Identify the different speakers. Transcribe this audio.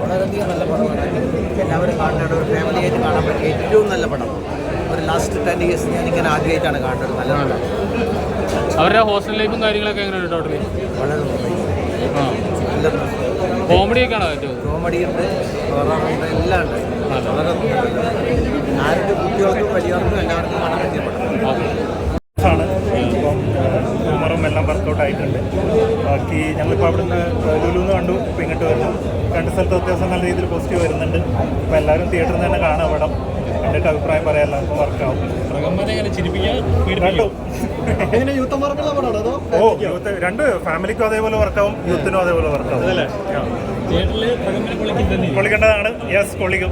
Speaker 1: വളരെയധികം നല്ല പടമാണ്. എല്ലാവരും കാണേണ്ട ഒരു ഫാമിലിയായിട്ട് കാണാൻ പറ്റിയ ഏറ്റവും നല്ല പടം. ഒരു ലാസ്റ്റ് 10 years ഞാനിങ്ങനെ ആദ്യമായിട്ടാണ് കാണേണ്ടത്. നല്ല പടം.
Speaker 2: അവരുടെ ഹോസ്റ്റൽ ലൈഫും കാര്യങ്ങളൊക്കെ എങ്ങനെയുണ്ട് ടോട്ടലി?
Speaker 1: വളരെ നല്ല
Speaker 2: കോമഡിയൊക്കെ ആണോ ഏറ്റവും?
Speaker 1: കോമഡി ഉണ്ട്, ഹൊററുണ്ട്, എല്ലാം ഉണ്ട്. വളരെ ആരുടെ കുട്ടികൾക്കും വലിയവർക്കും എല്ലാവർക്കും കാണാൻ പറ്റിയ പടം.
Speaker 3: ഇപ്പം ഹ്യൂമറും എല്ലാം വർക്കൗട്ട് ആയിട്ടുണ്ട്. ബാക്കി ഞങ്ങളിപ്പോൾ അവിടുന്ന് ലുലുന്ന് കണ്ടു, ഇപ്പം ഇങ്ങോട്ട് വരുന്നു. രണ്ട് സ്ഥലത്ത് വ്യത്യാസം നല്ല രീതിയിൽ പോസിറ്റീവ് വരുന്നുണ്ട്. അപ്പോൾ എല്ലാവരും തിയേറ്ററിൽ നിന്ന് തന്നെ കാണാം പടം. കണ്ടിട്ട് അഭിപ്രായം പറയാം, എല്ലാവർക്കും വർക്കാവും. ഓ യൂത്ത് രണ്ട് ഫാമിലിക്കും അതേപോലെ വർക്കാവും, യൂത്തിനും അതേപോലെ വർക്കാവും. പൊളിക്കേണ്ടതാണ്. യെസ്, പൊളിക്കും.